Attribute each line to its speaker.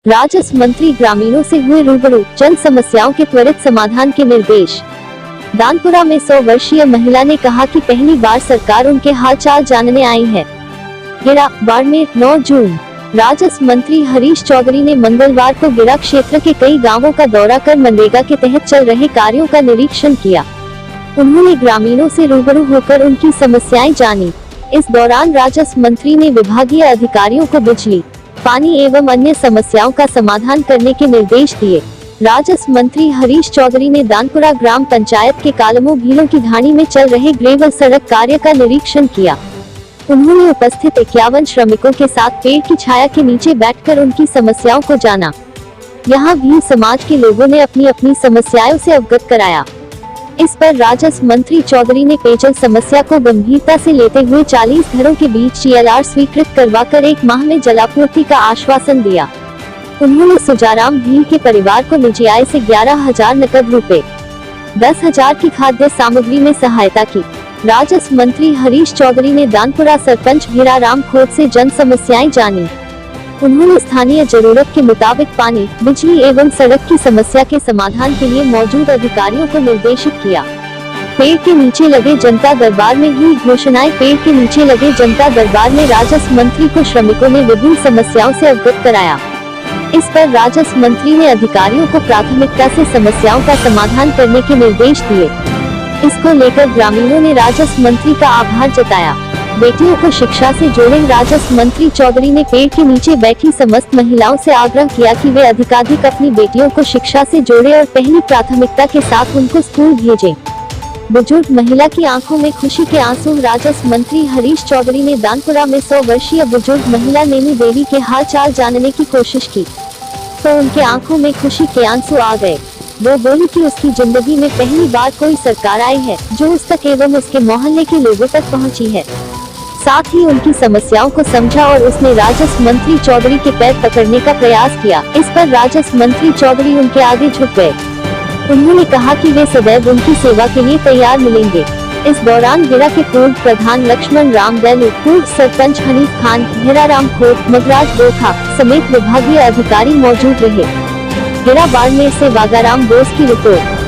Speaker 1: राजस्व मंत्री ग्रामीणों से हुए रूबरू, जन समस्याओं के त्वरित समाधान के निर्देश। दानपुरा में 100 वर्षीय महिला ने कहा कि पहली बार सरकार उनके हालचाल जानने आई है। गिरा, बाड़मेर, 9 जून। राजस्व मंत्री हरीश चौधरी ने मंगलवार को गिरा क्षेत्र के कई गांवों का दौरा कर मनरेगा के तहत चल रहे कार्यों का निरीक्षण किया। उन्होंने ग्रामीणों से रूबरू होकर उनकी समस्याएं जानी। इस दौरान राजस्व मंत्री ने विभागीय अधिकारियों को बिजली, पानी एवं अन्य समस्याओं का समाधान करने के निर्देश दिए। राजस्व मंत्री हरीश चौधरी ने दानपुरा ग्राम पंचायत के कालमो भीलों की ढाणी में चल रहे ग्रेवल सड़क कार्य का निरीक्षण किया। उन्होंने उपस्थित 51 श्रमिकों के साथ पेड़ की छाया के नीचे बैठकर उनकी समस्याओं को जाना। यहाँ भील समाज के लोगों ने अपनी अपनी समस्याओं से अवगत कराया। इस पर राजस्व मंत्री चौधरी ने पेयजल समस्या को गंभीरता से लेते हुए 40 घरों के बीच CLR स्वीकृत करवाकर 1 माह में जलापूर्ति का आश्वासन दिया। उन्होंने सुजाराम भील के परिवार को निजी आय से 11,000 नकद रुपए, 10,000 की खाद्य सामग्री में सहायता की। राजस्व मंत्री हरीश चौधरी ने दानपुरा सरपंच हीराराम खोत से जन समस्याएं जानी। उन्होंने स्थानीय जरूरत के मुताबिक पानी, बिजली एवं सड़क की समस्या के समाधान के लिए मौजूद अधिकारियों को निर्देशित किया। पेड़ के नीचे लगे जनता दरबार में हुई घोषणाएं। पेड़ के नीचे लगे जनता दरबार में राजस्व मंत्री को श्रमिकों ने विभिन्न समस्याओं से अवगत कराया। इस पर राजस्व मंत्री ने अधिकारियों को प्राथमिकता से समस्याओं का समाधान करने के निर्देश दिए। इसको लेकर ग्रामीणों ने राजस्व मंत्री का आभार जताया। बेटियों को शिक्षा से जोड़े राजस्व मंत्री चौधरी ने पेड़ के नीचे बैठी समस्त महिलाओं से आग्रह किया कि वे अधिकाधिक अपनी बेटियों को शिक्षा से जोड़े और पहली प्राथमिकता के साथ उनको स्कूल भेजें। बुजुर्ग महिला की आंखों में खुशी के आंसू। राजस्व मंत्री हरीश चौधरी ने दानपुरा में 100 वर्षीय बुजुर्ग महिला नेमी देवी के हाल चाल जानने की कोशिश की तो उनके आंखों में खुशी के आंसू आ गए। वो बोली कि उसकी जिंदगी में पहली बार कोई सरकार आई है जो उस तक एवं उसके मोहल्ले के लोगों तक पहुंची है। साथ ही उनकी समस्याओं को समझा और उसने राजस्व मंत्री चौधरी के पैर पकड़ने का प्रयास किया। इस पर राजस्व मंत्री चौधरी उनके आगे झुक गए। उन्होंने कहा कि वे सदैव उनकी सेवा के लिए तैयार मिलेंगे। इस दौरान गिरा के पूर्व प्रधान लक्ष्मण राम दैलू, पूर्व सरपंच हनीफ खान, हीराराम खोत, मगराज गोखा समेत विभागीय अधिकारी मौजूद रहे। गिरा बाड़मेर से वागाराम बोस की रिपोर्ट।